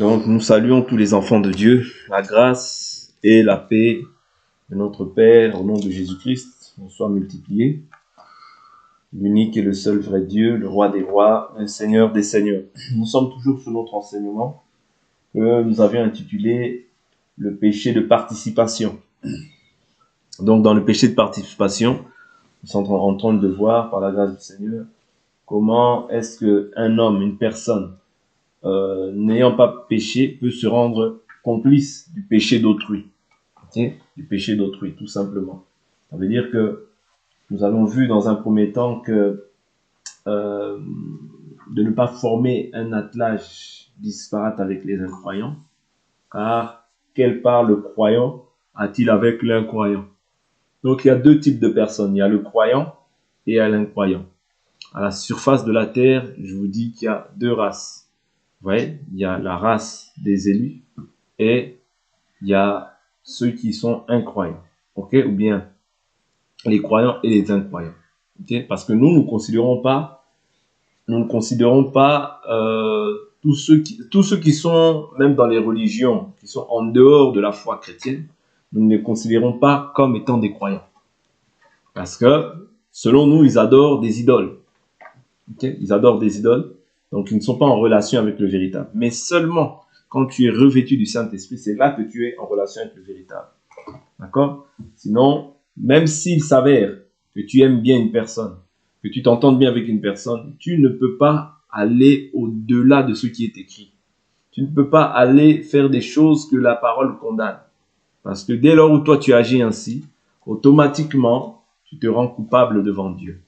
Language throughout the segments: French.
Donc, nous saluons tous les enfants de Dieu, la grâce et la paix de notre Père, au nom de Jésus-Christ, nous soient multipliés. L'unique et le seul vrai Dieu, le roi des rois, le Seigneur des seigneurs. Nous sommes toujours sur notre enseignement que nous avions intitulé « Le péché de participation ». Donc, dans le péché de participation, nous sommes en train de voir, par la grâce du Seigneur, comment est-ce qu'un homme, une personne, n'ayant pas péché, peut se rendre complice du péché d'autrui. Okay? Du péché d'autrui, tout simplement. Ça veut dire que nous avons vu dans un premier temps que de ne pas former un attelage disparate avec les incroyants, car quelle part le croyant a-t-il avec l'incroyant? Donc il y a deux types de personnes, il y a le croyant et il y a l'incroyant. À la surface de la terre, je vous dis qu'il y a deux races. Vous voyez, il y a la race des élus et il y a ceux qui sont incroyants, ok, ou bien les croyants et les incroyants, ok, parce que nous ne considérons pas tous ceux qui sont même dans les religions, qui sont en dehors de la foi chrétienne, nous ne les considérons pas comme étant des croyants, parce que selon nous, ils adorent des idoles, ok, ils adorent des idoles, donc ils ne sont pas en relation avec le véritable, mais seulement quand tu es revêtu du Saint-Esprit, c'est là que tu es en relation avec le véritable. D'accord? Sinon, même s'il s'avère que tu aimes bien une personne, que tu t'entendes bien avec une personne, tu ne peux pas aller au-delà de ce qui est écrit. Tu ne peux pas aller faire des choses que la parole condamne. Parce que dès lors où toi tu agis ainsi, automatiquement, tu te rends coupable devant Dieu.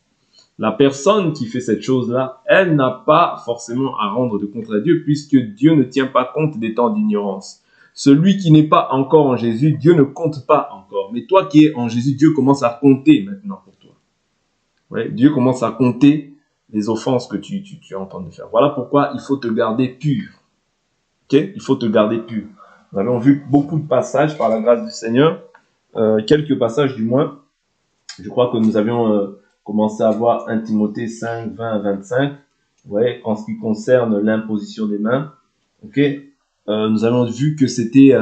La personne qui fait cette chose-là, elle n'a pas forcément à rendre de compte à Dieu, puisque Dieu ne tient pas compte des temps d'ignorance. Celui qui n'est pas encore en Jésus, Dieu ne compte pas encore. Mais toi qui es en Jésus, Dieu commence à compter maintenant pour toi. Ouais, Dieu commence à compter les offenses que tu es en train de faire. Voilà pourquoi il faut te garder pur. Okay? Il faut te garder pur. Nous avons vu beaucoup de passages par la grâce du Seigneur, quelques passages du moins. Je crois que nous avions commencé à voir 1 Timothée 5, 20 à 25, ouais, en ce qui concerne l'imposition des mains. Okay? Nous avons vu que c'était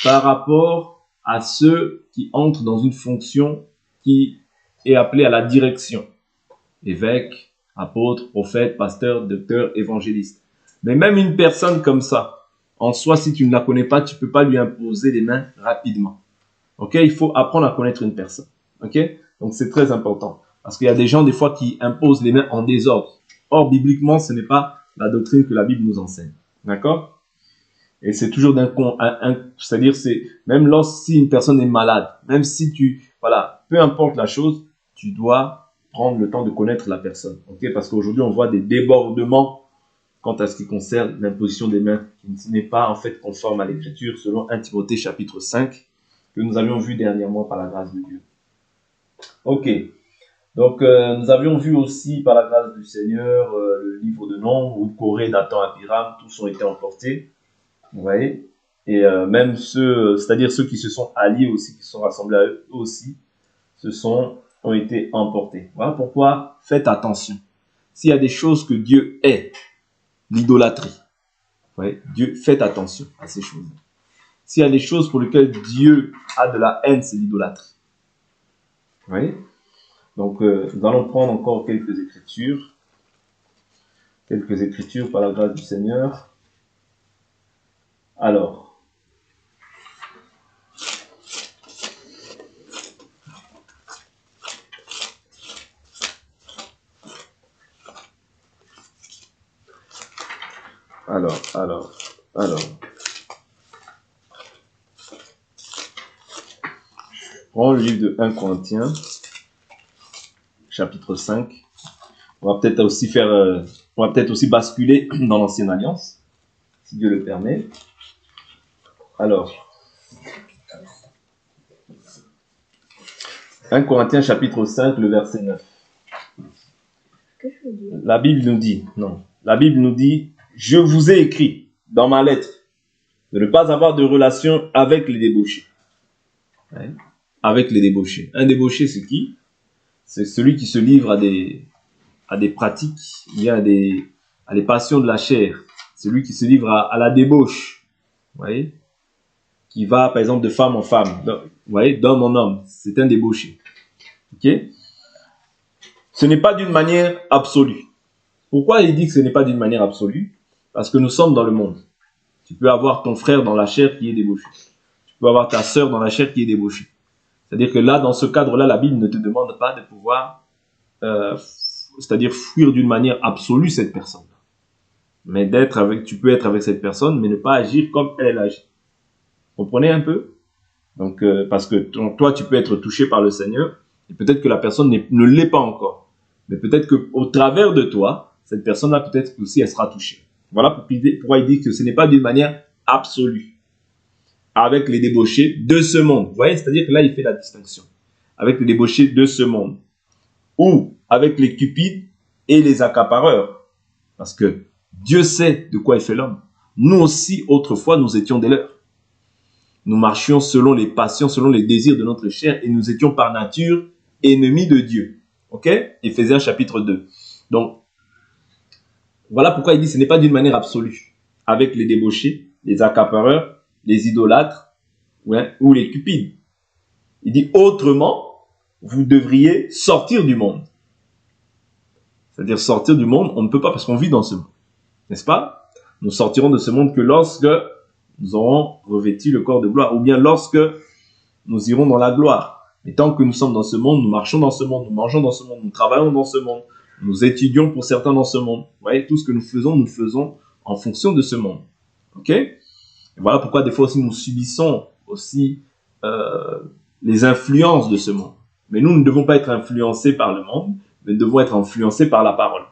par rapport à ceux qui entrent dans une fonction qui est appelée à la direction. Évêque, apôtre, prophète, pasteur, docteur, évangéliste. Mais même une personne comme ça, en soi, si tu ne la connais pas, tu ne peux pas lui imposer les mains rapidement. Ok? Il faut apprendre à connaître une personne. Ok? Donc c'est très important. Parce qu'il y a des gens, des fois, qui imposent les mains en désordre. Or, bibliquement, ce n'est pas la doctrine que la Bible nous enseigne. D'accord? Et c'est toujours c'est-à-dire, c'est, même si une personne est malade, même si voilà, peu importe la chose, tu dois prendre le temps de connaître la personne. Ok? Parce qu'aujourd'hui, on voit des débordements quant à ce qui concerne l'imposition des mains, qui n'est pas, en fait, conforme à l'écriture, selon 1 Timothée chapitre 5, que nous avions vu dernièrement par la grâce de Dieu. Ok. Donc, nous avions vu aussi, par la grâce du Seigneur, le livre de Nombres, où Corée, Dathan, Abiram, tous ont été emportés. Vous voyez? Et même c'est-à-dire ceux qui se sont alliés aussi, qui se sont rassemblés à eux aussi, ont été emportés. Voilà pourquoi faites attention. S'il y a des choses que Dieu est, l'idolâtrie, ouais, faites attention à ces choses. S'il y a des choses pour lesquelles Dieu a de la haine, c'est l'idolâtrie. Vous voyez? Donc, nous allons prendre encore quelques écritures par la grâce du Seigneur. Alors, prends le livre de 1 Corinthiens, chapitre 5. On va peut-être aussi basculer dans l'ancienne alliance, si Dieu le permet. Alors, 1 Corinthiens, chapitre 5, le verset 9. La Bible nous dit, je vous ai écrit dans ma lettre de ne pas avoir de relation avec les débauchés. Ouais. Avec les débauchés. Un débauché, c'est qui? C'est celui qui se livre à des pratiques, bien à des passions de la chair. celui qui se livre à la débauche, vous voyez, qui va par exemple de femme en femme, vous voyez, d'homme en homme, c'est un débauché. Ok? Ce n'est pas d'une manière absolue. Pourquoi il dit que ce n'est pas d'une manière absolue? Parce que nous sommes dans le monde. Tu peux avoir ton frère dans la chair qui est débauché. Tu peux avoir ta sœur dans la chair qui est débauchée. C'est-à-dire que là, dans ce cadre-là, la Bible ne te demande pas de pouvoir, c'est-à-dire fuir d'une manière absolue cette personne. Mais tu peux être avec cette personne, mais ne pas agir comme elle agit. Vous comprenez un peu? Donc, parce que toi, tu peux être touché par le Seigneur, et peut-être que la personne ne l'est pas encore. Mais peut-être qu'au travers de toi, cette personne-là, peut-être aussi, elle sera touchée. Voilà pourquoi il dit que ce n'est pas d'une manière absolue. Avec les débauchés de ce monde. Vous voyez, c'est-à-dire que là, il fait la distinction. Avec les débauchés de ce monde. Ou avec les cupides et les accapareurs. Parce que Dieu sait de quoi il fait l'homme. Nous aussi, autrefois, nous étions des leurs. Nous marchions selon les passions, selon les désirs de notre chair, et nous étions par nature ennemis de Dieu. Ok? Éphésiens chapitre 2. Donc, voilà pourquoi il dit que ce n'est pas d'une manière absolue. Avec les débauchés, les accapareurs, les idolâtres, ouais, ou les cupides. Il dit autrement, vous devriez sortir du monde. C'est-à-dire sortir du monde, on ne peut pas parce qu'on vit dans ce monde. N'est-ce pas? Nous sortirons de ce monde que lorsque nous aurons revêtu le corps de gloire, ou bien lorsque nous irons dans la gloire. Et tant que nous sommes dans ce monde, nous marchons dans ce monde, nous mangeons dans ce monde, nous travaillons dans ce monde, nous étudions pour certains dans ce monde. Vous voyez, tout ce que nous faisons en fonction de ce monde. Ok? Et voilà pourquoi des fois aussi nous subissons aussi les influences de ce monde. Mais nous ne devons pas être influencés par le monde, mais nous devons être influencés par la parole.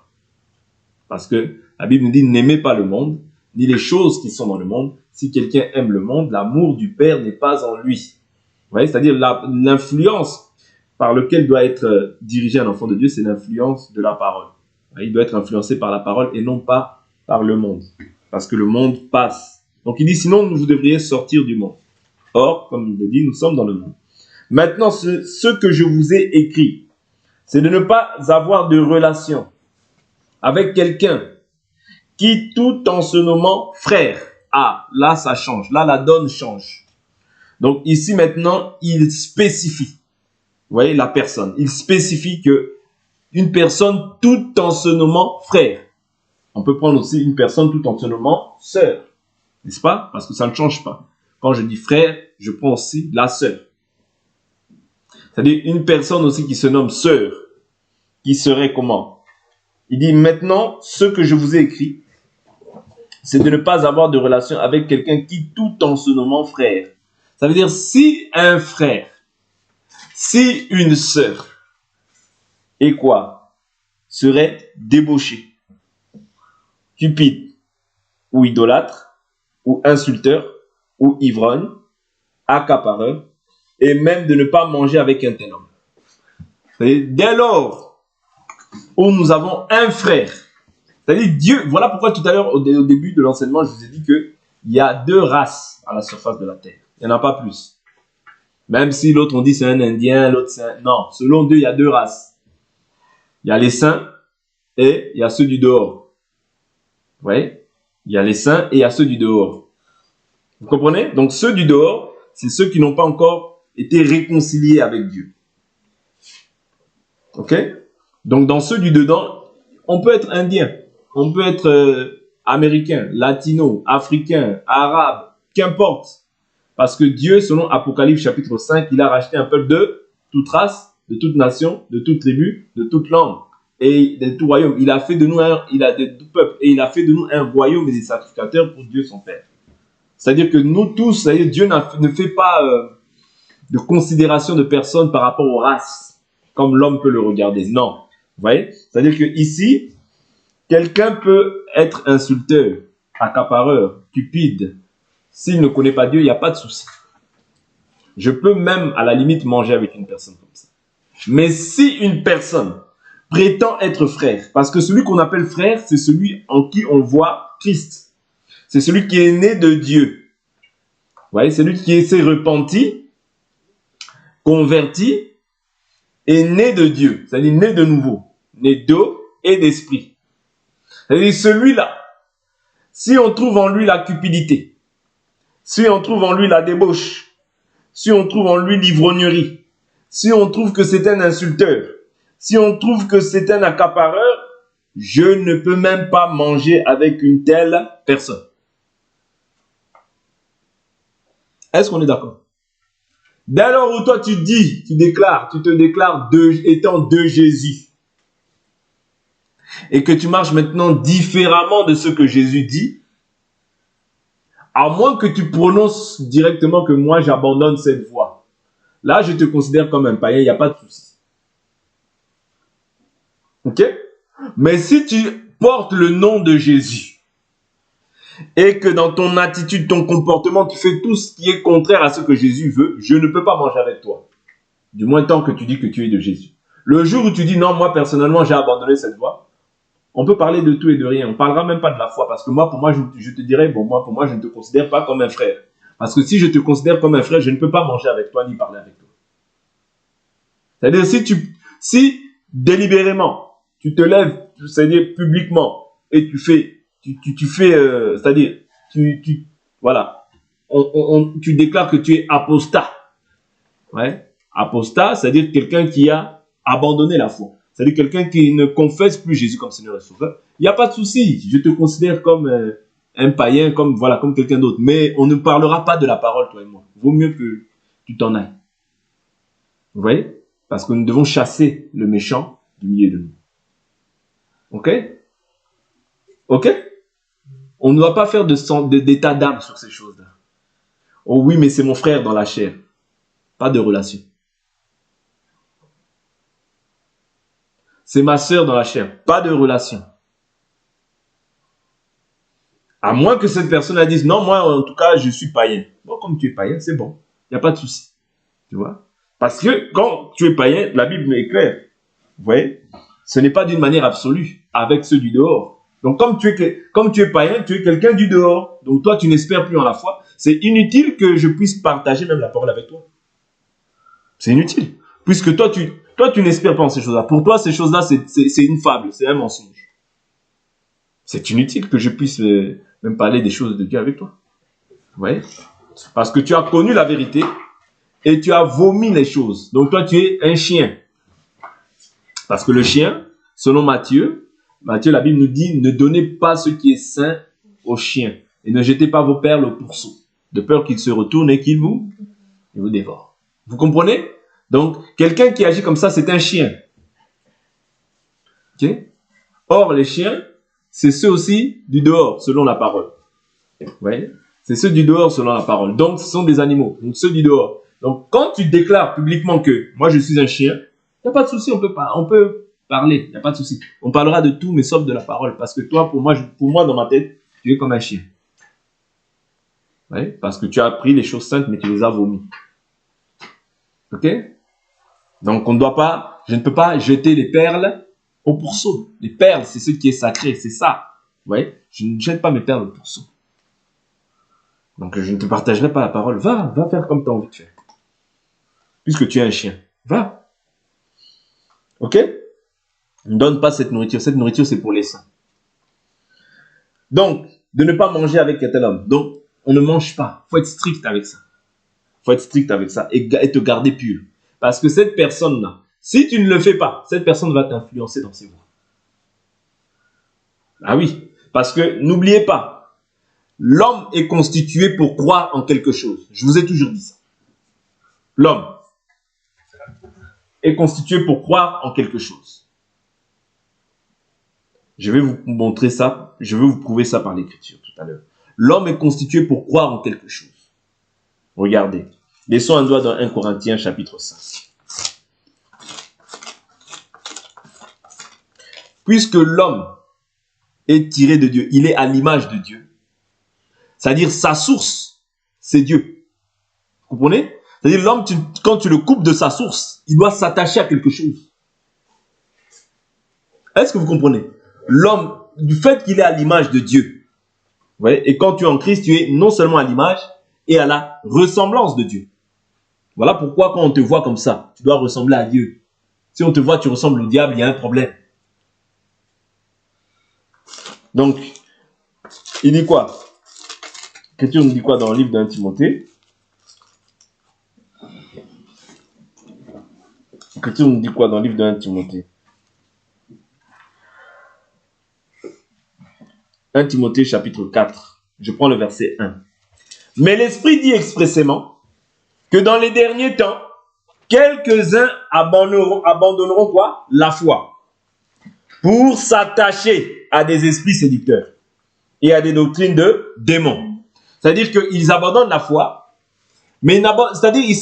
Parce que la Bible nous dit, n'aimez pas le monde, ni les choses qui sont dans le monde. Si quelqu'un aime le monde, l'amour du Père n'est pas en lui. Vous voyez, c'est-à-dire l'influence par laquelle doit être dirigé un enfant de Dieu, c'est l'influence de la parole. Il doit être influencé par la parole et non pas par le monde. Parce que le monde passe. Donc il dit, sinon vous devriez sortir du monde. Or, comme il le dit, nous sommes dans le monde. Maintenant, ce que je vous ai écrit, c'est de ne pas avoir de relation avec quelqu'un qui, tout en se nommant frère, là ça change, là la donne change. Donc ici maintenant, il spécifie, vous voyez, la personne, il spécifie que une personne tout en se nommant frère. On peut prendre aussi une personne tout en se nommant sœur, n'est-ce pas? Parce que ça ne change pas. Quand je dis frère, je prends aussi la sœur. C'est-à-dire une personne aussi qui se nomme sœur, qui serait comment? Il dit maintenant, ce que je vous ai écrit, c'est de ne pas avoir de relation avec quelqu'un qui, tout en se nommant frère. Ça veut dire si un frère, si une sœur, et quoi? Serait débauché, cupide, ou idolâtre, ou insulteur, ou ivrogne, accapareur, et même de ne pas manger avec un tel homme. Dès lors où nous avons un frère, c'est-à-dire Dieu, voilà pourquoi tout à l'heure, au début de l'enseignement, je vous ai dit qu'il y a 2 races à la surface de la terre. Il n'y en a pas plus. Même si l'autre, on dit c'est un Indien, l'autre c'est un... Non, selon Dieu, il y a 2 races. Il y a les saints et il y a ceux du dehors. Vous voyez? Il y a les saints et il y a ceux du dehors. Vous comprenez? Donc ceux du dehors, c'est ceux qui n'ont pas encore été réconciliés avec Dieu. Ok? Donc dans ceux du dedans, on peut être indien, on peut être américain, latino, africain, arabe, qu'importe. Parce que Dieu, selon Apocalypse chapitre 5, il a racheté un peuple de toute race, de toute nation, de toute tribu, de toute langue et de tout royaume. Il a fait de nous de tout peuple et il a fait de nous un royaume et des sacrificateurs pour Dieu son Père. C'est-à-dire que nous tous, c'est-à-dire Dieu ne fait pas de considération de personnes par rapport aux races, comme l'homme peut le regarder. Non. Vous voyez? C'est-à-dire que ici, quelqu'un peut être insulteur, accapareur, cupide. S'il ne connaît pas Dieu, il n'y a pas de souci. Je peux même, à la limite, manger avec une personne comme ça. Mais si une personne prétend être frère, parce que celui qu'on appelle frère, c'est celui en qui on voit Christ. C'est celui qui est né de Dieu. Vous voyez, c'est lui qui s'est repenti, converti et né de Dieu. C'est-à-dire né de nouveau, né d'eau et d'esprit. C'est-à-dire celui-là, si on trouve en lui la cupidité, si on trouve en lui la débauche, si on trouve en lui l'ivrognerie, si on trouve que c'est un insulteur, si on trouve que c'est un accapareur, je ne peux même pas manger avec une telle personne. Est-ce qu'on est d'accord? Dès lors où toi tu te déclares étant de Jésus, et que tu marches maintenant différemment de ce que Jésus dit, à moins que tu prononces directement que moi j'abandonne cette voie, là je te considère comme un païen, il n'y a pas de souci. Ok? Mais si tu portes le nom de Jésus, et que dans ton attitude, ton comportement, tu fais tout ce qui est contraire à ce que Jésus veut, je ne peux pas manger avec toi. Du moins tant que tu dis que tu es de Jésus. Le jour où tu dis non, moi personnellement j'ai abandonné cette voie, on peut parler de tout et de rien. On ne parlera même pas de la foi parce que moi, pour moi, je te dirais, bon, moi, pour moi, je ne te considère pas comme un frère. Parce que si je te considère comme un frère, je ne peux pas manger avec toi ni parler avec toi. C'est-à-dire, si délibérément, tu te lèves, c'est-à-dire publiquement, et c'est-à-dire, voilà, tu déclares que tu es apostat. Ouais. Apostat, c'est-à-dire quelqu'un qui a abandonné la foi. C'est-à-dire quelqu'un qui ne confesse plus Jésus comme Seigneur et Sauveur. Il n'y a pas de souci. Je te considère comme un païen, comme quelqu'un d'autre. Mais on ne parlera pas de la parole, toi et moi. Vaut mieux que tu t'en ailles. Vous voyez? Parce que nous devons chasser le méchant du milieu de nous. Ok? Ok? On ne doit pas faire d'état d'âme sur ces choses-là. Oh oui, mais c'est mon frère dans la chair. Pas de relation. C'est ma sœur dans la chair. Pas de relation. À moins que cette personne dise, non, moi, en tout cas, je suis païen. Bon, comme tu es païen, c'est bon. Il n'y a pas de souci. Tu vois? Parce que quand tu es païen, la Bible est claire. Vous voyez? Ce n'est pas d'une manière absolue avec ceux du dehors. Donc, comme tu es païen, tu es quelqu'un du dehors. Donc, toi, tu n'espères plus en la foi. C'est inutile que je puisse partager même la parole avec toi. C'est inutile. Puisque toi, tu n'espères pas en ces choses-là. Pour toi, ces choses-là, c'est une fable, c'est un mensonge. C'est inutile que je puisse même parler des choses de Dieu avec toi. Vous voyez? Parce que tu as connu la vérité et tu as vomi les choses. Donc toi, tu es un chien. Parce que le chien, selon Matthieu, la Bible nous dit, ne donnez pas ce qui est sain aux chiens et ne jetez pas vos perles au pourceau, de peur qu'ils se retournent et qu'ils vous dévorent. Vous comprenez? Donc, quelqu'un qui agit comme ça, c'est un chien. Okay? Or, les chiens, c'est ceux aussi du dehors, selon la parole. Vous voyez? C'est ceux du dehors, selon la parole. Donc, ce sont des animaux. Donc, ceux du dehors. Donc, quand tu déclares publiquement que moi, je suis un chien, il n'y a pas de souci, on peut parler. Il n'y a pas de souci. On parlera de tout, mais sauf de la parole. Parce que toi, pour moi, dans ma tête, tu es comme un chien. Vous voyez? Parce que tu as appris les choses saintes, mais tu les as vomies. Ok? Donc, je ne peux pas jeter les perles au pourceau. Les perles, c'est ce qui est sacré, c'est ça. Vous voyez? Je ne jette pas mes perles au pourceau. Donc, je ne te partagerai pas la parole. Va faire comme tu as envie de faire. Puisque tu es un chien. Va. Ok? Ne donne pas cette nourriture. Cette nourriture, c'est pour les saints. Donc, de ne pas manger avec un tel homme. Donc, on ne mange pas. Il faut être strict avec ça. Il faut être strict avec ça et te garder pur. Parce que cette personne-là, si tu ne le fais pas, cette personne va t'influencer dans ses voies. Ah oui, parce que n'oubliez pas, l'homme est constitué pour croire en quelque chose. Je vous ai toujours dit ça. L'homme est constitué pour croire en quelque chose. Je vais vous montrer ça, je vais vous prouver ça par l'écriture tout à l'heure. L'homme est constitué pour croire en quelque chose. Regardez, laissons un doigt dans 1 Corinthiens chapitre 5. Puisque l'homme est tiré de Dieu, il est à l'image de Dieu. C'est-à-dire sa source, c'est Dieu. Vous comprenez? C'est-à-dire l'homme, quand tu le coupes de sa source, il doit s'attacher à quelque chose. Est-ce que vous comprenez? L'homme, du fait qu'il est à l'image de Dieu, vous voyez, et quand tu es en Christ, tu es non seulement à l'image et à la ressemblance de Dieu. Voilà pourquoi quand on te voit comme ça, tu dois ressembler à Dieu. Si on te voit, tu ressembles au diable, il y a un problème. Donc, Il dit quoi? L'Écriture nous dit quoi dans le livre d'un Timothée? L'Écriture nous dit quoi dans le livre d'un Timothée? 1 Timothée chapitre 4. Je prends le verset 1. Mais l'Esprit dit expressément que dans les derniers temps, quelques-uns abandonneront quoi? La foi. Pour s'attacher à des esprits séducteurs et à des doctrines de démons. C'est-à-dire qu'ils abandonnent la foi, mais ils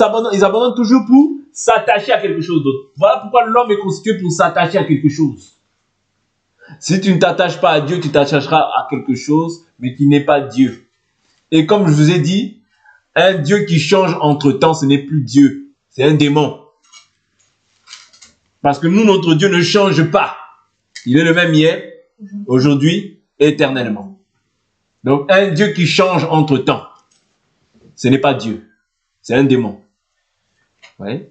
abandonnent toujours pour s'attacher à quelque chose d'autre. Voilà pourquoi l'homme est constitué pour s'attacher à quelque chose. Si tu ne t'attaches pas à Dieu, tu t'attacheras à quelque chose, mais qui n'est pas Dieu. Et comme je vous ai dit, un Dieu qui change entre temps, ce n'est plus Dieu, c'est un démon. Parce que nous, notre Dieu ne change pas. Il est le même hier, aujourd'hui, éternellement. Donc, un Dieu qui change entre temps, ce n'est pas Dieu, c'est un démon. Ouais.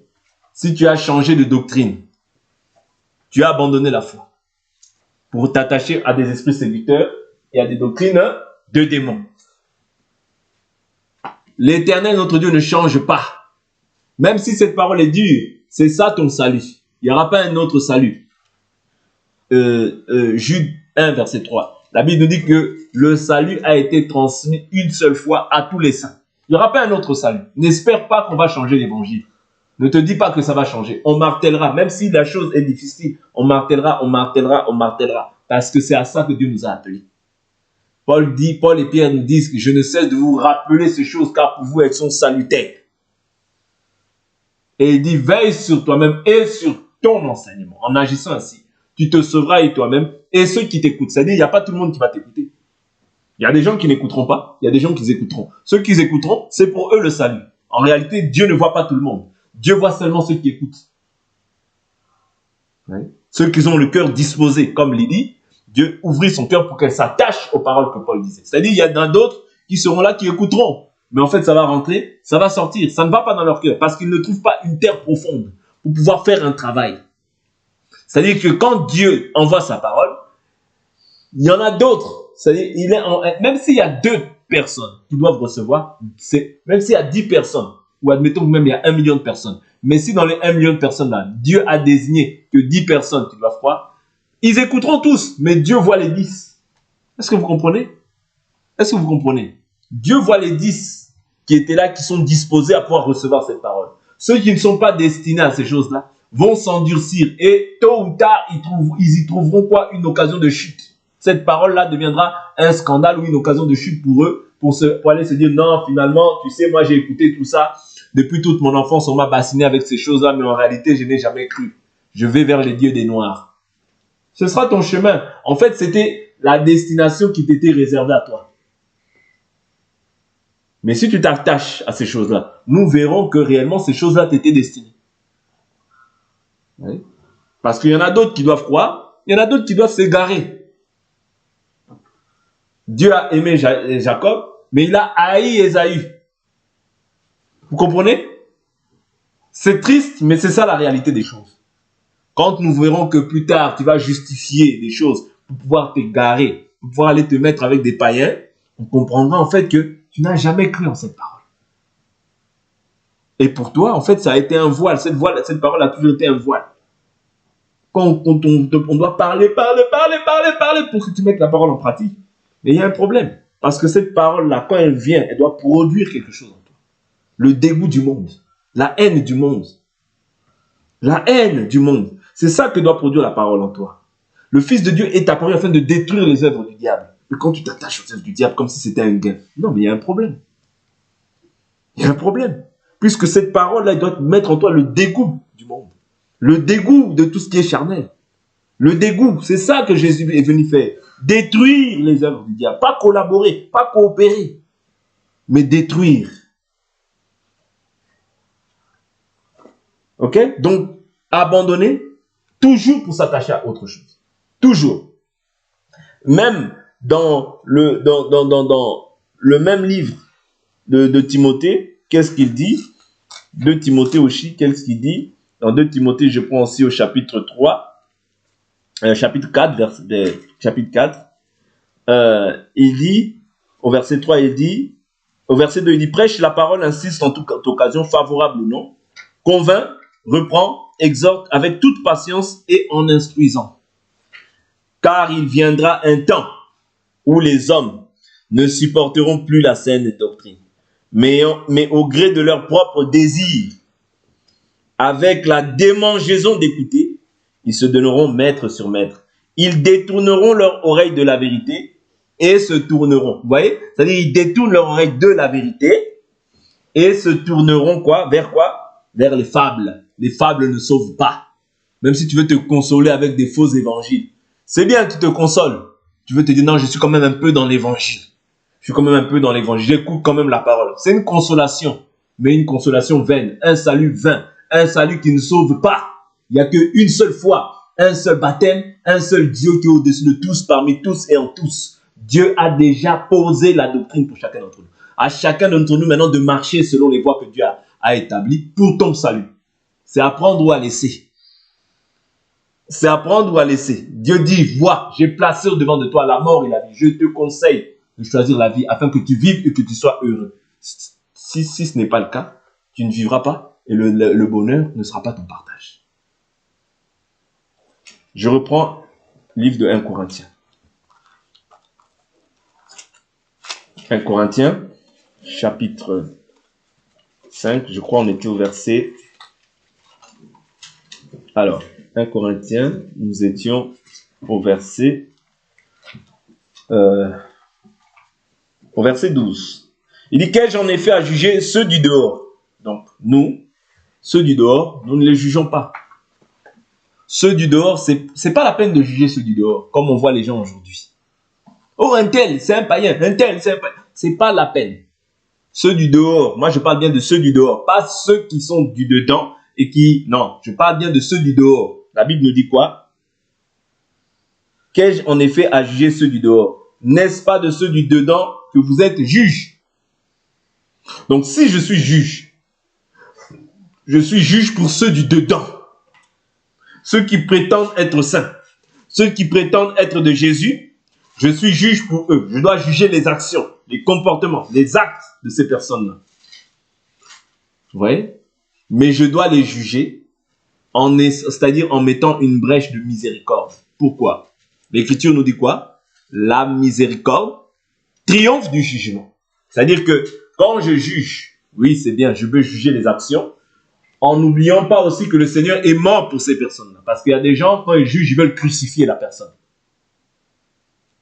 Si tu as changé de doctrine, tu as abandonné la foi pour t'attacher à des esprits séducteurs et à des doctrines de démons. L'Éternel, notre Dieu, ne change pas. Même si cette parole est dure, c'est ça ton salut. Il n'y aura pas un autre salut. Jude 1, verset 3. La Bible nous dit que le salut a été transmis une seule fois à tous les saints. Il n'y aura pas un autre salut. N'espère pas qu'on va changer l'évangile. Ne te dis pas que ça va changer. On martèlera, même si la chose est difficile, on martèlera. Parce que c'est à ça que Dieu nous a appelés. Paul et Pierre nous disent que je ne cesse de vous rappeler ces choses car pour vous elles sont salutaires. Et il dit veille sur toi-même et sur ton enseignement. En agissant ainsi, tu te sauveras et toi-même et ceux qui t'écoutent. C'est-à-dire il n'y a pas tout le monde qui va t'écouter. Il y a des gens qui n'écouteront pas, il y a des gens qui écouteront. Ceux qui écouteront, c'est pour eux le salut. En réalité, Dieu ne voit pas tout le monde. Dieu voit seulement ceux qui écoutent. Oui. Ceux qui ont le cœur disposé, comme Lydie, Dieu ouvrit son cœur pour qu'elle s'attache aux paroles que Paul disait. C'est-à-dire, il y en a d'autres qui seront là, qui écouteront. Mais en fait, ça va rentrer, ça va sortir. Ça ne va pas dans leur cœur parce qu'ils ne trouvent pas une terre profonde pour pouvoir faire un travail. C'est-à-dire que quand Dieu envoie sa parole, il y en a d'autres. C'est-à-dire, même s'il y a 2 personnes qui doivent recevoir, même s'il y a 10 personnes, ou admettons que même il y a 1 million de personnes, mais si dans les 1 million de personnes-là, Dieu a désigné que 10 personnes qui doivent croire, ils écouteront tous, mais Dieu voit les 10. Est-ce que vous comprenez? Est-ce que vous comprenez? Dieu voit les 10 qui étaient là, qui sont disposés à pouvoir recevoir cette parole. Ceux qui ne sont pas destinés à ces choses-là vont s'endurcir et tôt ou tard, ils y trouveront quoi? Une occasion de chute. Cette parole-là deviendra un scandale ou une occasion de chute pour eux, pour aller se dire non, finalement, tu sais, moi j'ai écouté tout ça. Depuis toute mon enfance, on m'a bassiné avec ces choses-là, mais en réalité, je n'ai jamais cru. Je vais vers les dieux des Noirs. Ce sera ton chemin. En fait, c'était la destination qui t'était réservée à toi. Mais si tu t'attaches à ces choses-là, nous verrons que réellement, ces choses-là t'étaient destinées. Oui. Parce qu'il y en a d'autres qui doivent croire, il y en a d'autres qui doivent s'égarer. Dieu a aimé Jacob, mais il a haï Ésaü. Vous comprenez? C'est triste, mais c'est ça la réalité des choses. Quand nous verrons que plus tard, tu vas justifier des choses pour pouvoir t'égarer, pour pouvoir aller te mettre avec des païens, on comprendra en fait que tu n'as jamais cru en cette parole. Et pour toi, en fait, ça a été un voile. Cette parole a toujours été un voile. Quand on doit parler pour que tu mettes la parole en pratique. Mais il y a un problème. Parce que cette parole-là, quand elle vient, elle doit produire quelque chose en toi. Le dégoût du monde. La haine du monde. La haine du monde. C'est ça que doit produire la parole en toi. Le Fils de Dieu est apparu afin de détruire les œuvres du diable. Mais quand tu t'attaches aux œuvres du diable comme si c'était un gain, non, mais il y a un problème. Il y a un problème. Puisque cette parole-là, elle doit mettre en toi le dégoût du monde. Le dégoût de tout ce qui est charnel. Le dégoût, c'est ça que Jésus est venu faire. Détruire les œuvres du diable. Pas collaborer, pas coopérer, mais détruire. Ok? Donc, abandonner, toujours pour s'attacher à autre chose. Toujours. Même dans le même livre de Timothée, qu'est-ce qu'il dit? De Timothée aussi, qu'est-ce qu'il dit? Dans 2 Timothée, je prends aussi au chapitre 3, chapitre 4, chapitre 4, il dit, au verset 3, il dit, au verset 2, il dit, prêche la parole, insiste en toute occasion, favorable ou non, convainc, reprend, exhorte avec toute patience et en instruisant. Car il viendra un temps où les hommes ne supporteront plus la saine doctrine, mais au gré de leur propre désir, avec la démangeaison d'écouter, ils se donneront maître sur maître. Ils détourneront leur oreille de la vérité et se tourneront. Vous voyez? C'est-à-dire ils détournent leur oreille de la vérité et se tourneront quoi? Vers quoi? Vers les fables. Les fables ne sauvent pas. Même si tu veux te consoler avec des faux évangiles. C'est bien, tu te consoles. Tu veux te dire, non, je suis quand même un peu dans l'évangile. Je suis quand même un peu dans l'évangile. J'écoute quand même la parole. C'est une consolation, mais une consolation vaine. Un salut vain. Un salut qui ne sauve pas. Il n'y a qu'une seule foi, un seul baptême, un seul Dieu qui est au-dessus de tous, parmi tous et en tous. Dieu a déjà posé la doctrine pour chacun d'entre nous. À chacun d'entre nous maintenant de marcher selon les voies que Dieu a établies pour ton salut. C'est à prendre ou à laisser. C'est à prendre ou à laisser. Dieu dit, vois, j'ai placé au-devant de toi la mort et la vie. Je te conseille de choisir la vie afin que tu vives et que tu sois heureux. Si ce n'est pas le cas, tu ne vivras pas et le bonheur ne sera pas ton partage. Je reprends le livre de 1 Corinthiens. 1 Corinthiens, chapitre 5, je crois on était au verset... Alors, 1 Corinthiens, nous étions au verset 12. Il dit, qu'ai-je en effet à juger ceux du dehors? Donc, nous, ceux du dehors, nous ne les jugeons pas. Ceux du dehors, c'est pas la peine de juger ceux du dehors, comme on voit les gens aujourd'hui. Oh, un tel, c'est un païen, un tel, c'est un païen. C'est pas la peine. Ceux du dehors, moi je parle bien de ceux du dehors, pas ceux qui sont du dedans et qui... Non, je parle bien de ceux du dehors. La Bible nous dit quoi? Qu'ai-je en effet à juger ceux du dehors? N'est-ce pas de ceux du dedans que vous êtes juges? Donc si je suis juge pour ceux du dedans. Ceux qui prétendent être saints, ceux qui prétendent être de Jésus, je suis juge pour eux. Je dois juger les actions, les comportements, les actes de ces personnes-là. Vous voyez? Mais je dois les juger, c'est-à-dire en mettant une brèche de miséricorde. Pourquoi? L'Écriture nous dit quoi? La miséricorde triomphe du jugement. C'est-à-dire que quand je juge, oui c'est bien, je veux juger les actions, en n'oubliant pas aussi que le Seigneur est mort pour ces personnes-là. Parce qu'il y a des gens, quand ils jugent, ils veulent crucifier la personne.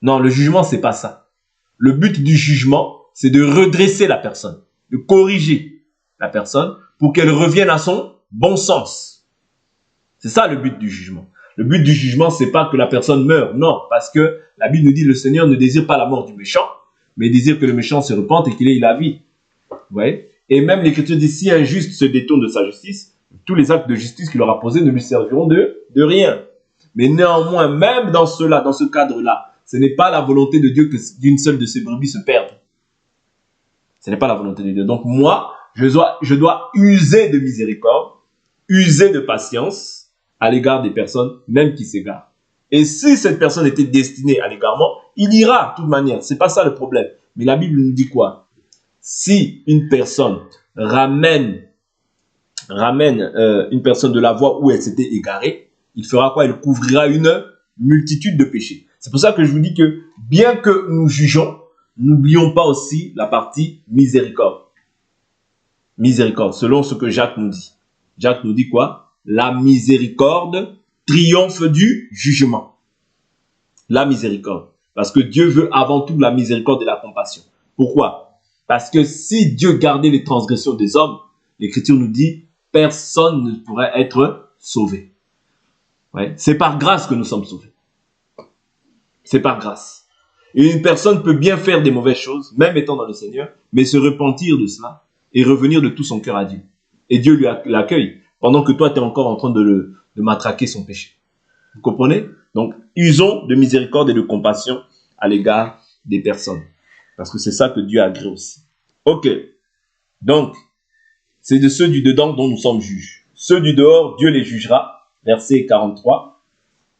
Non, le jugement, c'est pas ça. Le but du jugement, c'est de redresser la personne, de corriger la personne pour qu'elle revienne à son bon sens. C'est ça le but du jugement. Le but du jugement, c'est pas que la personne meure. Non, parce que la Bible nous dit que le Seigneur ne désire pas la mort du méchant, mais désire que le méchant se repente et qu'il ait la vie. Vous voyez? Et même l'Écriture dit, si un juste se détourne de sa justice, tous les actes de justice qu'il aura posés ne lui serviront de rien. Mais néanmoins, même dans cela, dans ce cadre-là, ce n'est pas la volonté de Dieu que d'une seule de ses brebis se perde. Ce n'est pas la volonté de Dieu. Donc moi, je dois user de miséricorde, user de patience à l'égard des personnes, même qui s'égarent. Et si cette personne était destinée à l'égarement, il ira de toute manière. Ce n'est pas ça le problème. Mais la Bible nous dit quoi? Si une personne ramène une personne de la voie où elle s'était égarée, il fera quoi? Il couvrira une multitude de péchés. C'est pour ça que je vous dis que bien que nous jugeons, n'oublions pas aussi la partie miséricorde. Miséricorde, selon ce que Jacques nous dit. Jacques nous dit quoi? La miséricorde triomphe du jugement. La miséricorde. Parce que Dieu veut avant tout la miséricorde et la compassion. Pourquoi? Parce que si Dieu gardait les transgressions des hommes, l'Écriture nous dit, personne ne pourrait être sauvé. Ouais. C'est par grâce que nous sommes sauvés. C'est par grâce. Et une personne peut bien faire des mauvaises choses, même étant dans le Seigneur, mais se repentir de cela et revenir de tout son cœur à Dieu. Et Dieu l'accueille, pendant que toi, tu es encore en train de matraquer son péché. Vous comprenez? Donc, usons de miséricorde et de compassion à l'égard des personnes. Parce que c'est ça que Dieu agrée aussi. Ok. Donc, c'est de ceux du dedans dont nous sommes juges. Ceux du dehors, Dieu les jugera. Verset 43.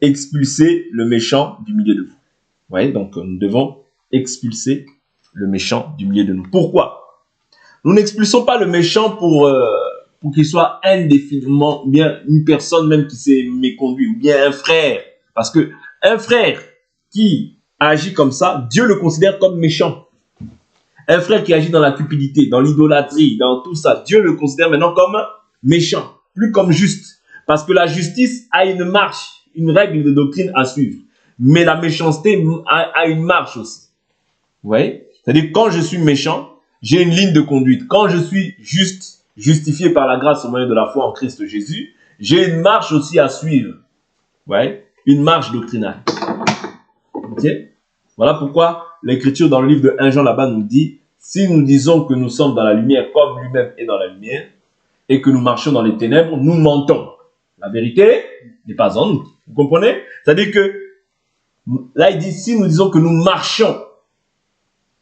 Expulsez le méchant du milieu de vous. Vous voyez, donc nous devons expulser le méchant du milieu de nous. Pourquoi? Nous n'expulsons pas le méchant pour qu'il soit indéfiniment, bien une personne même qui s'est méconduit, ou bien un frère. Parce que un frère qui agit comme ça, Dieu le considère comme méchant. Un frère qui agit dans la cupidité, dans l'idolâtrie, dans tout ça, Dieu le considère maintenant comme méchant, plus comme juste. Parce que la justice a une marche, une règle de doctrine à suivre. Mais la méchanceté a une marche aussi. Vous voyez? C'est-à-dire quand je suis méchant, j'ai une ligne de conduite. Quand je suis juste, justifié par la grâce au moyen de la foi en Christ Jésus, j'ai une marche aussi à suivre. Vous voyez? Une marche doctrinale. Ok? Voilà pourquoi l'Écriture dans le livre de 1 Jean là-bas nous dit, si nous disons que nous sommes dans la lumière comme lui-même est dans la lumière, et que nous marchons dans les ténèbres, nous mentons. La vérité n'est pas en nous. Vous comprenez? C'est-à-dire que, là il dit, si nous disons que nous marchons,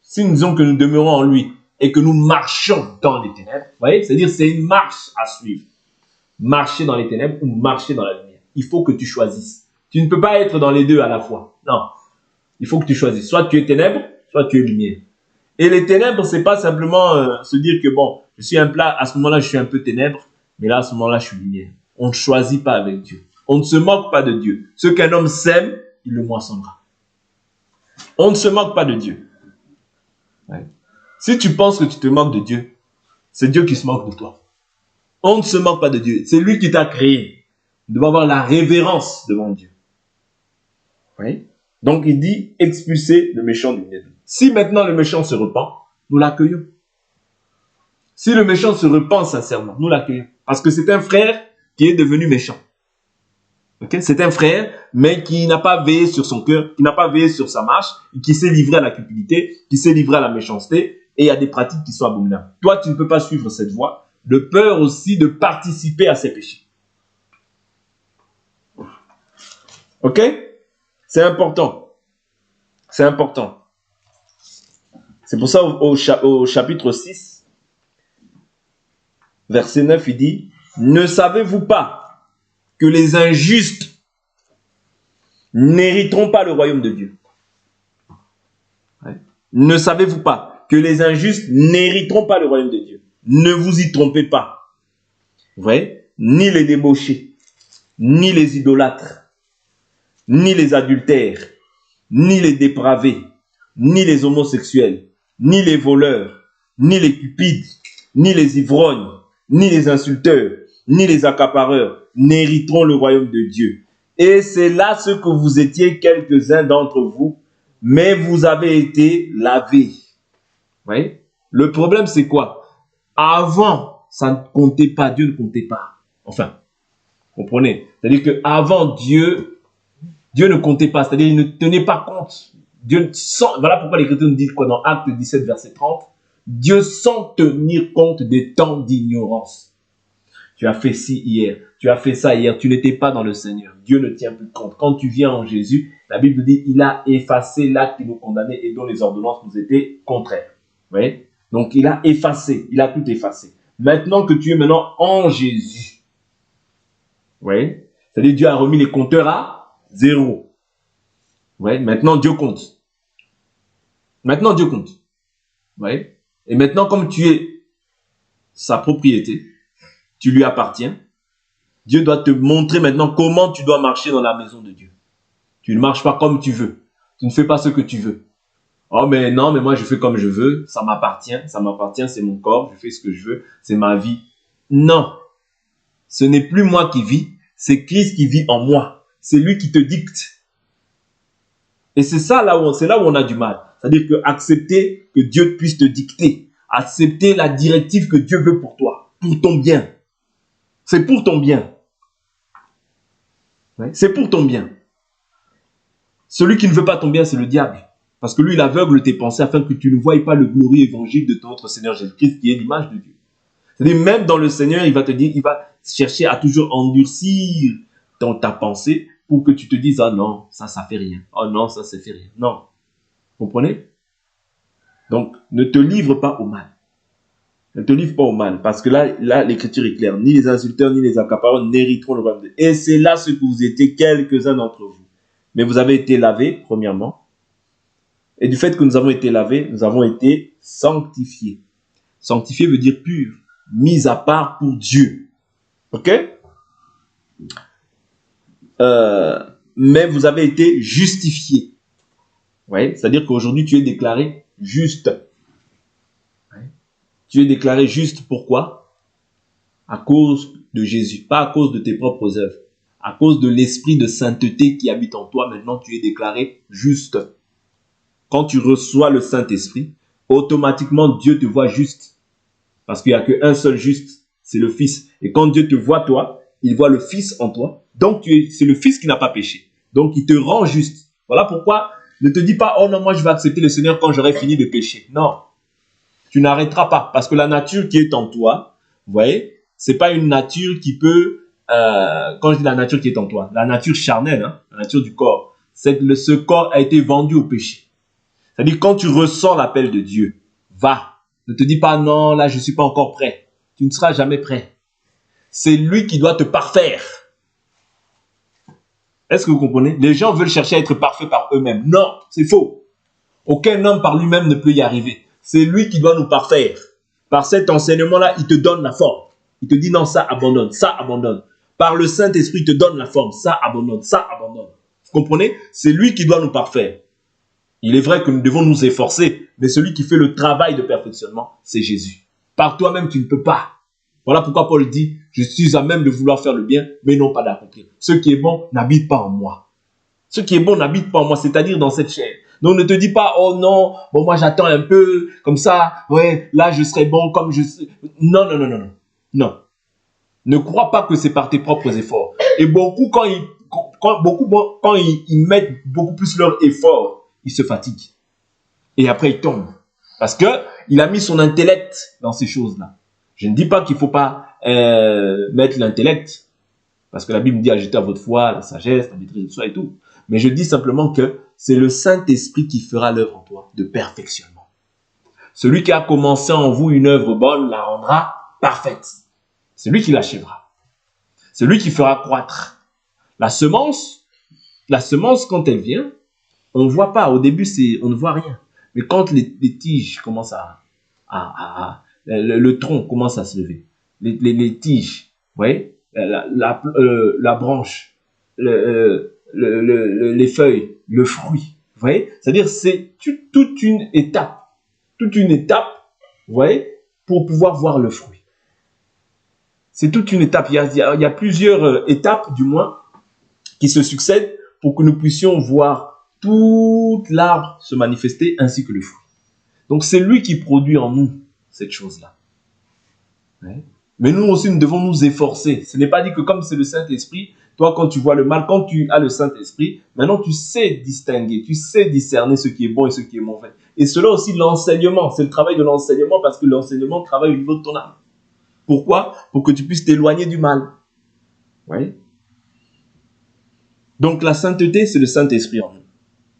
si nous disons que nous demeurons en lui, et que nous marchons dans les ténèbres, vous voyez? C'est-à-dire c'est une marche à suivre. Marcher dans les ténèbres ou marcher dans la lumière. Il faut que tu choisisses. Tu ne peux pas être dans les deux à la fois. Non. Il faut que tu choisisses. Soit tu es ténèbres, soit tu es lumière. Et les ténèbres, c'est pas simplement se dire que bon, je suis un plat, à ce moment-là, je suis un peu ténèbres, mais là, à ce moment-là, je suis lumière. On ne choisit pas avec Dieu. On ne se moque pas de Dieu. Ce qu'un homme sème, il le moissonnera. On ne se moque pas de Dieu. Ouais. Si tu penses que tu te moques de Dieu, c'est Dieu qui se moque de toi. On ne se moque pas de Dieu. C'est lui qui t'a créé. Tu dois avoir la révérence devant Dieu. Oui. Donc il dit expulser le méchant du milieu de nous. Si maintenant le méchant se repent, nous l'accueillons. Si le méchant se repent sincèrement, nous l'accueillons. Parce que c'est un frère qui est devenu méchant. Okay? C'est un frère, mais qui n'a pas veillé sur son cœur, qui n'a pas veillé sur sa marche, et qui s'est livré à la cupidité, qui s'est livré à la méchanceté, et à des pratiques qui sont abominables. Toi, tu ne peux pas suivre cette voie, de peur aussi de participer à ces péchés. Ok? C'est important. C'est important. C'est pour ça au chapitre 6, verset 9, il dit, « Ne savez-vous pas que les injustes n'hériteront pas le royaume de Dieu ?» Ouais. Ne savez-vous pas que les injustes n'hériteront pas le royaume de Dieu? Ne vous y trompez pas. Vous voyez? Ni les débauchés, ni les idolâtres, ni les adultères, ni les dépravés, ni les homosexuels, ni les voleurs, ni les cupides, ni les ivrognes, ni les insulteurs, ni les accapareurs n'hériteront le royaume de Dieu. Et c'est là ce que vous étiez quelques-uns d'entre vous, mais vous avez été lavés. Vous voyez? Le problème, c'est quoi? Avant, ça ne comptait pas, Dieu ne comptait pas. Enfin, comprenez? C'est-à-dire qu'avant Dieu ne comptait pas, c'est-à-dire il ne tenait pas compte. Dieu sans, voilà pourquoi l'Écriture nous dit quoi dans Acte 17, verset 30, Dieu sans tenir compte des temps d'ignorance. Tu as fait ci hier, tu as fait ça hier, tu n'étais pas dans le Seigneur. Dieu ne tient plus compte. Quand tu viens en Jésus, la Bible dit, il a effacé l'acte qui nous condamnait et dont les ordonnances nous étaient contraires. Vous voyez? Donc il a effacé, il a tout effacé. Maintenant que tu es maintenant en Jésus, vous voyez? C'est-à-dire Dieu a remis les compteurs à 0. Ouais, maintenant Dieu compte. Maintenant Dieu compte. Ouais. Et maintenant, comme tu es sa propriété, tu lui appartiens, Dieu doit te montrer maintenant comment tu dois marcher dans la maison de Dieu. Tu ne marches pas comme tu veux. Tu ne fais pas ce que tu veux. Oh mais non, mais moi je fais comme je veux, ça m'appartient, c'est mon corps, je fais ce que je veux, c'est ma vie. Non, ce n'est plus moi qui vis, c'est Christ qui vit en moi. C'est lui qui te dicte. Et c'est ça là où on a du mal. C'est-à-dire que accepter que Dieu puisse te dicter. Accepter la directive que Dieu veut pour toi. Pour ton bien. C'est pour ton bien. Ouais, c'est pour ton bien. Celui qui ne veut pas ton bien, c'est le diable. Parce que lui, il aveugle tes pensées afin que tu ne voies pas le glorieux évangile de notre Seigneur Jésus-Christ qui est l'image de Dieu. C'est-à-dire même dans le Seigneur, il va te dire, il va chercher à toujours endurcir dans ta pensée pour que tu te dises, ah non, ça fait rien. Oh non, ça fait rien. Non. Vous comprenez? Donc, ne te livre pas au mal. Ne te livre pas au mal. Parce que là l'écriture est claire. Ni les insulteurs, ni les accapareurs n'hériteront le royaume de Dieu. Et c'est là ce que vous étiez quelques-uns d'entre vous. Mais vous avez été lavés, premièrement. Et du fait que nous avons été lavés, nous avons été sanctifiés. Sanctifié veut dire pur, mis à part pour Dieu. Ok? Mais vous avez été justifiés. Ouais? C'est-à-dire qu'aujourd'hui, tu es déclaré juste. Ouais? Tu es déclaré juste, pourquoi? À cause de Jésus, pas à cause de tes propres œuvres. À cause de l'esprit de sainteté qui habite en toi, maintenant tu es déclaré juste. Quand tu reçois le Saint-Esprit, automatiquement Dieu te voit juste. Parce qu'il n'y a qu'un seul juste, c'est le Fils. Et quand Dieu te voit toi, il voit le Fils en toi. Donc c'est le Fils qui n'a pas péché. Donc il te rend juste. Voilà pourquoi ne te dis pas, oh non, moi je vais accepter le Seigneur quand j'aurai fini de pécher. Non, tu n'arrêteras pas. Parce que la nature qui est en toi, vous voyez, c'est pas une nature qui peut, quand je dis la nature qui est en toi, la nature charnelle, hein, la nature du corps, ce corps a été vendu au péché. C'est-à-dire quand tu ressens l'appel de Dieu, va. Ne te dis pas non, là je ne suis pas encore prêt. Tu ne seras jamais prêt. C'est lui qui doit te parfaire. Est-ce que vous comprenez? Les gens veulent chercher à être parfaits par eux-mêmes. Non, c'est faux. Aucun homme par lui-même ne peut y arriver. C'est lui qui doit nous parfaire. Par cet enseignement-là, il te donne la forme. Il te dit non, ça abandonne, ça abandonne. Par le Saint-Esprit, il te donne la forme. Ça abandonne, ça abandonne. Vous comprenez? C'est lui qui doit nous parfaire. Il est vrai que nous devons nous efforcer, mais celui qui fait le travail de perfectionnement, c'est Jésus. Par toi-même, tu ne peux pas. Voilà pourquoi Paul dit, je suis à même de vouloir faire le bien, mais non pas d'accomplir. Ce qui est bon n'habite pas en moi. Ce qui est bon n'habite pas en moi, c'est-à-dire dans cette chair. Donc ne te dis pas, oh non, bon moi j'attends un peu, comme ça, ouais, là je serai bon comme je suis. Non, non, non, non, non. Non. Ne crois pas que c'est par tes propres efforts. Et beaucoup, quand ils mettent beaucoup plus leur effort, ils se fatiguent. Et après, ils tombent. Parce qu'il a mis son intellect dans ces choses-là. Je ne dis pas qu'il ne faut pas mettre l'intellect. Parce que la Bible dit ajouter à votre foi la sagesse, la maîtrise de soi et tout. Mais je dis simplement que c'est le Saint-Esprit qui fera l'œuvre en toi de perfectionnement. Celui qui a commencé en vous une œuvre bonne la rendra parfaite. C'est lui qui l'achèvera. C'est lui qui fera croître. La semence, quand elle vient, on ne voit pas. Au début, on ne voit rien. Mais quand les tiges commencent le tronc commence à se lever, les tiges, vous voyez, la branche, les feuilles, le fruit, vous voyez, c'est-à-dire c'est toute une étape, vous voyez, pour pouvoir voir le fruit. C'est toute une étape. Il y a plusieurs étapes, du moins, qui se succèdent pour que nous puissions voir tout l'arbre se manifester ainsi que le fruit. Donc, c'est lui qui produit en nous cette chose-là. Ouais. Mais nous aussi, nous devons nous efforcer. Ce n'est pas dit que comme c'est le Saint-Esprit, toi, quand tu vois le mal, quand tu as le Saint-Esprit, maintenant, tu sais distinguer, tu sais discerner ce qui est bon et ce qui est mauvais. Et cela aussi, l'enseignement. C'est le travail de l'enseignement parce que l'enseignement travaille au niveau de ton âme. Pourquoi? Pour que tu puisses t'éloigner du mal. Ouais. Donc, la sainteté, c'est le Saint-Esprit en nous.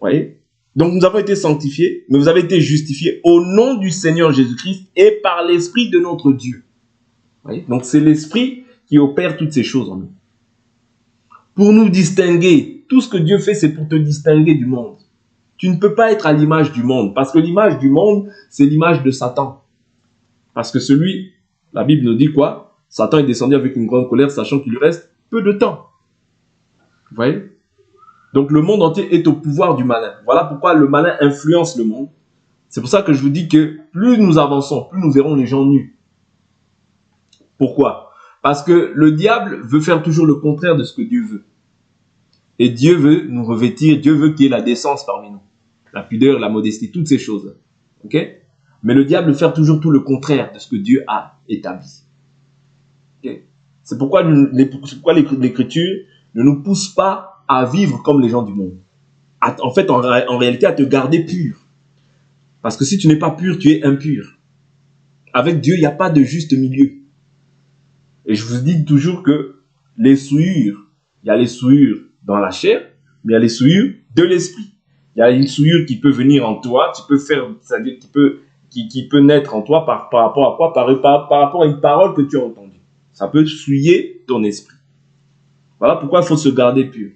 Voyez? Donc nous avons été sanctifiés, mais vous avez été justifiés au nom du Seigneur Jésus-Christ et par l'Esprit de notre Dieu. Voyez? Donc c'est l'Esprit qui opère toutes ces choses en nous. Pour nous distinguer, tout ce que Dieu fait, c'est pour te distinguer du monde. Tu ne peux pas être à l'image du monde, parce que l'image du monde, c'est l'image de Satan. Parce que la Bible nous dit quoi? Satan est descendu avec une grande colère, sachant qu'il lui reste peu de temps. Vous voyez? Donc le monde entier est au pouvoir du malin. Voilà pourquoi le malin influence le monde. C'est pour ça que je vous dis que plus nous avançons, plus nous verrons les gens nus. Pourquoi? Parce que le diable veut faire toujours le contraire de ce que Dieu veut. Et Dieu veut nous revêtir, Dieu veut qu'il y ait la décence parmi nous. La pudeur, la modestie, toutes ces choses. Ok? Mais le diable veut faire toujours tout le contraire de ce que Dieu a établi. Okay? C'est pourquoi l'Écriture ne nous pousse pas à vivre comme les gens du monde. En fait, en réalité, à te garder pur. Parce que si tu n'es pas pur, tu es impur. Avec Dieu, il n'y a pas de juste milieu. Et je vous dis toujours que les souillures, il y a les souillures dans la chair, mais il y a les souillures de l'esprit. Il y a une souillure qui peut venir en toi, c'est-à-dire qui peut naître en toi par rapport à quoi? Par rapport à une parole que tu as entendue. Ça peut souiller ton esprit. Voilà pourquoi il faut se garder pur.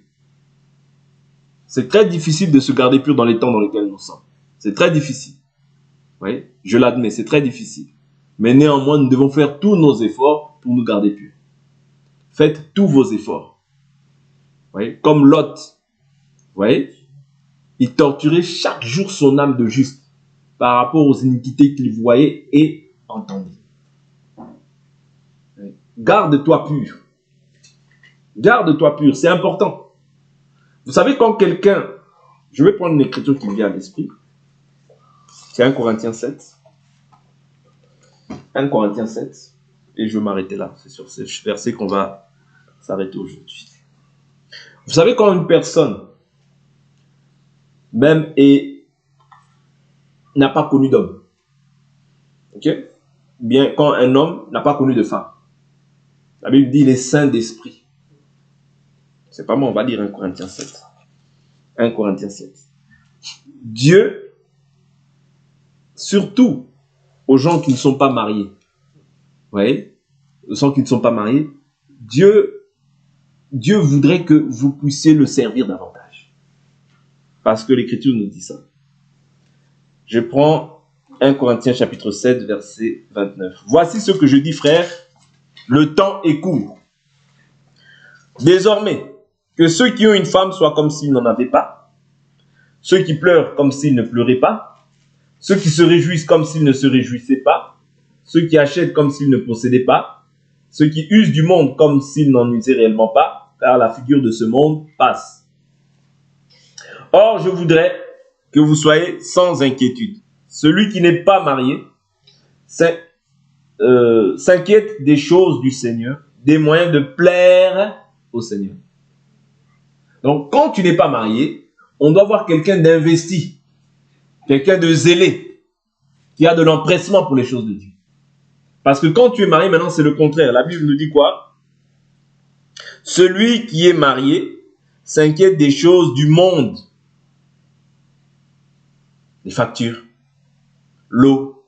C'est très difficile de se garder pur dans les temps dans lesquels nous sommes. C'est très difficile. Oui, je l'admets, c'est très difficile. Mais néanmoins, nous devons faire tous nos efforts pour nous garder purs. Faites tous vos efforts. Oui, comme Lot. Oui, il torturait chaque jour son âme de juste par rapport aux iniquités qu'il voyait et entendait. Oui. Garde-toi pur. Garde-toi pur, c'est important. Vous savez, quand quelqu'un... Je vais prendre une écriture qui me vient à l'esprit. C'est 1 Corinthiens 7. 1 Corinthiens 7. Et je vais m'arrêter là. C'est sur ce verset qu'on va s'arrêter aujourd'hui. Vous savez, quand une personne même n'a pas connu d'homme, ok? Bien, quand un homme n'a pas connu de femme, la Bible dit il est saint d'esprit. C'est pas moi, on va lire 1 Corinthiens 7. 1 Corinthiens 7. Dieu, surtout aux gens qui ne sont pas mariés, vous voyez, aux gens qui ne sont pas mariés, Dieu voudrait que vous puissiez le servir davantage. Parce que l'Écriture nous dit ça. Je prends 1 Corinthiens chapitre 7, verset 29. Voici ce que je dis, frères, le temps est court. Désormais, que ceux qui ont une femme soient comme s'ils n'en avaient pas, ceux qui pleurent comme s'ils ne pleuraient pas, ceux qui se réjouissent comme s'ils ne se réjouissaient pas, ceux qui achètent comme s'ils ne possédaient pas, ceux qui usent du monde comme s'ils n'en usaient réellement pas, car la figure de ce monde passe. Or, je voudrais que vous soyez sans inquiétude. Celui qui n'est pas marié s'inquiète des choses du Seigneur, des moyens de plaire au Seigneur. Donc, quand tu n'es pas marié, on doit voir quelqu'un d'investi, quelqu'un de zélé, qui a de l'empressement pour les choses de Dieu. Parce que quand tu es marié, maintenant, c'est le contraire. La Bible nous dit quoi? Celui qui est marié s'inquiète des choses du monde. Les factures, l'eau,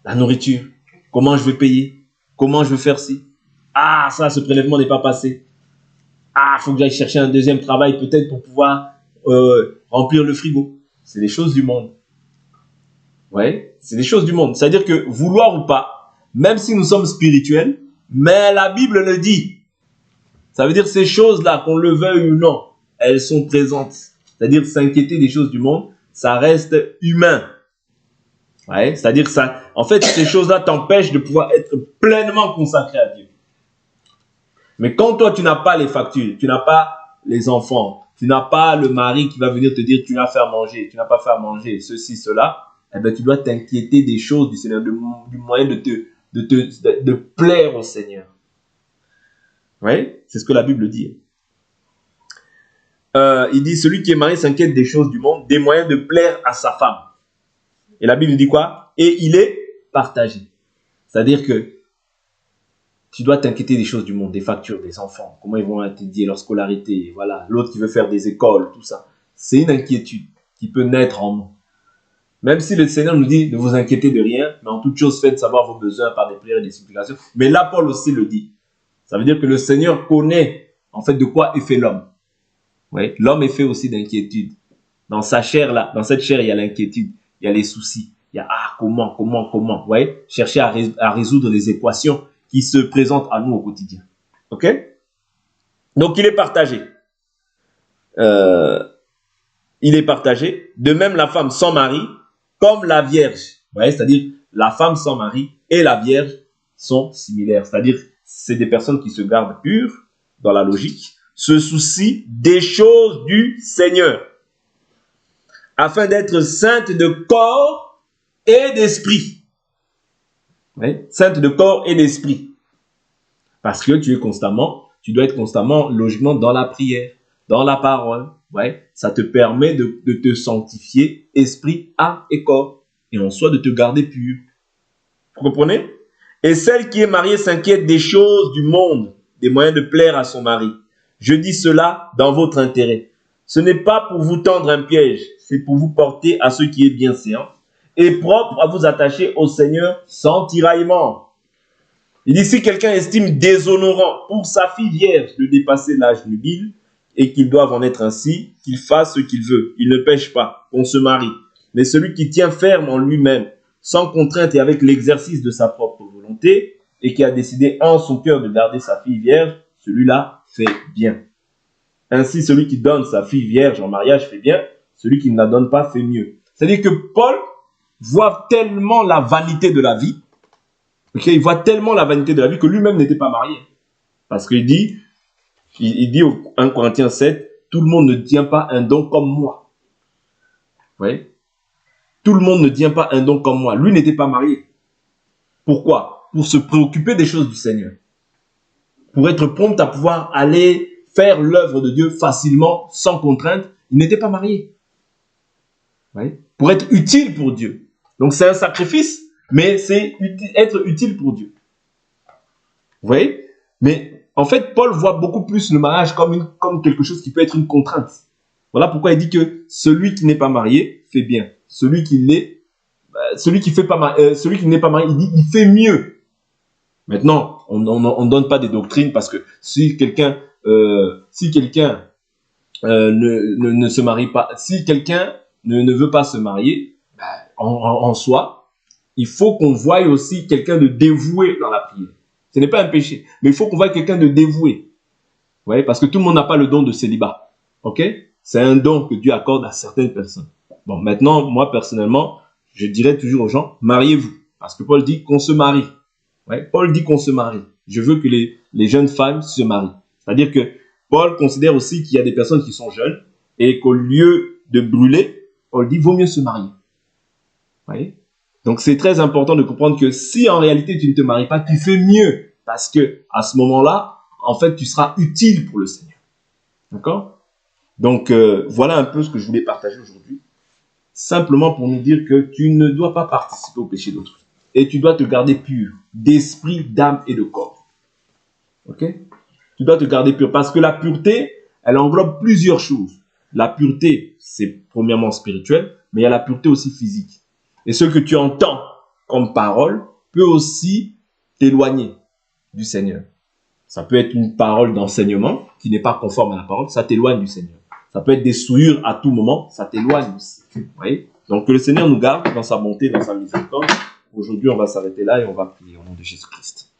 la nourriture, comment je vais payer, comment je vais faire ci. Ah, ça, ce prélèvement n'est pas passé. Ah, il faut que j'aille chercher un deuxième travail peut-être pour pouvoir remplir le frigo. C'est des choses du monde. Ouais, c'est des choses du monde. C'est-à-dire que vouloir ou pas, même si nous sommes spirituels, mais la Bible le dit. Ça veut dire ces choses-là, qu'on le veuille ou non, elles sont présentes. C'est-à-dire s'inquiéter des choses du monde, ça reste humain. Ouais, c'est-à-dire ça, en fait, ces choses-là t'empêchent de pouvoir être pleinement consacré à Dieu. Mais quand toi, tu n'as pas les factures, tu n'as pas les enfants, tu n'as pas le mari qui va venir te dire tu n'as pas fait à manger, tu n'as pas fait à manger, ceci, cela, eh bien, tu dois t'inquiéter des choses du Seigneur, du moyen de plaire au Seigneur. Oui, c'est ce que la Bible dit. Il dit, celui qui est marié s'inquiète des choses du monde, des moyens de plaire à sa femme. Et la Bible dit quoi? Et il est partagé. C'est-à-dire que tu dois t'inquiéter des choses du monde, des factures, des enfants, comment ils vont étudier leur scolarité, voilà, l'autre qui veut faire des écoles, tout ça. C'est une inquiétude qui peut naître en nous. Même si le Seigneur nous dit, ne vous inquiétez de rien, mais en toute chose faites savoir vos besoins par des prières et des supplications. Mais là, Paul aussi le dit. Ça veut dire que le Seigneur connaît en fait de quoi est fait l'homme. Ouais, l'homme est fait aussi d'inquiétude. Dans sa chair là, dans cette chair, il y a l'inquiétude, il y a les soucis, il y a comment. Vous voyez, chercher à résoudre les équations qui se présentent à nous au quotidien. Ok? Donc il est partagé. Il est partagé. De même la femme sans mari, comme la vierge. Vous voyez, c'est-à-dire la femme sans mari et la vierge sont similaires. C'est-à-dire c'est des personnes qui se gardent pures dans la logique, se soucient des choses du Seigneur, afin d'être saintes de corps et d'esprit. Oui, sainte de corps et d'esprit. Parce que tu dois être constamment, logiquement, dans la prière, dans la parole. Ouais, ça te permet de te sanctifier, esprit, âme et corps. Et en soi, de te garder pur. Vous comprenez? Et celle qui est mariée s'inquiète des choses du monde, des moyens de plaire à son mari. Je dis cela dans votre intérêt. Ce n'est pas pour vous tendre un piège, c'est pour vous porter à ce qui est bienséant et propre à vous attacher au Seigneur sans tiraillement. Il dit, si quelqu'un estime déshonorant pour sa fille vierge de dépasser l'âge nubile et qu'ils doivent en être ainsi, qu'il fasse ce qu'il veut. Il ne pêche pas, qu'on se marie. mais celui qui tient ferme en lui-même, sans contrainte et avec l'exercice de sa propre volonté, et qui a décidé en son cœur de garder sa fille vierge, celui-là fait bien. Ainsi, celui qui donne sa fille vierge en mariage fait bien, celui qui ne la donne pas fait mieux. C'est-à-dire que Paul voit tellement la vanité de la vie, il voit tellement la vanité de la vie que lui-même n'était pas marié. Parce qu'il dit, au 1 Corinthiens 7, tout le monde ne tient pas un don comme moi. Vous voyez? Tout le monde ne tient pas un don comme moi. Lui n'était pas marié. Pourquoi? Pour se préoccuper des choses du Seigneur. Pour être prompt à pouvoir aller faire l'œuvre de Dieu facilement, sans contrainte. Il n'était pas marié. Vous voyez? Pour être utile pour Dieu. Donc c'est un sacrifice, mais c'est être utile pour Dieu. Vous voyez? Mais en fait, Paul voit beaucoup plus le mariage comme quelque chose qui peut être une contrainte. Voilà pourquoi il dit que celui qui n'est pas marié fait bien. Celui qui l'est, celui qui n'est pas marié, il dit il fait mieux. Maintenant, on ne donne pas des doctrines parce que si quelqu'un ne se marie pas, si quelqu'un ne veut pas se marier, en soi, il faut qu'on voie aussi quelqu'un de dévoué dans la prière. Ce n'est pas un péché, mais il faut qu'on voie quelqu'un de dévoué. Vous voyez, parce que tout le monde n'a pas le don de célibat. Ok? C'est un don que Dieu accorde à certaines personnes. Bon, maintenant, moi, personnellement, je dirais toujours aux gens, mariez-vous. Parce que Paul dit qu'on se marie. Ouais, Paul dit qu'on se marie. Je veux que les jeunes femmes se marient. C'est-à-dire que Paul considère aussi qu'il y a des personnes qui sont jeunes et qu'au lieu de brûler, Paul dit, vaut mieux se marier. Vous voyez? Donc, c'est très important de comprendre que si en réalité tu ne te maries pas, tu fais mieux. Parce que à ce moment-là, en fait, tu seras utile pour le Seigneur. D'accord? Donc, voilà un peu ce que je voulais partager aujourd'hui. Simplement pour nous dire que tu ne dois pas participer au péché d'autrui. Et tu dois te garder pur, d'esprit, d'âme et de corps. Ok? Tu dois te garder pur. Parce que la pureté, elle englobe plusieurs choses. La pureté, c'est premièrement spirituel, mais il y a la pureté aussi physique. Et ce que tu entends comme parole peut aussi t'éloigner du Seigneur. Ça peut être une parole d'enseignement qui n'est pas conforme à la parole, ça t'éloigne du Seigneur. Ça peut être des souillures à tout moment, ça t'éloigne aussi. Vous voyez? Donc que le Seigneur nous garde dans sa bonté, dans sa miséricorde. Aujourd'hui, on va s'arrêter là et on va prier au nom de Jésus-Christ.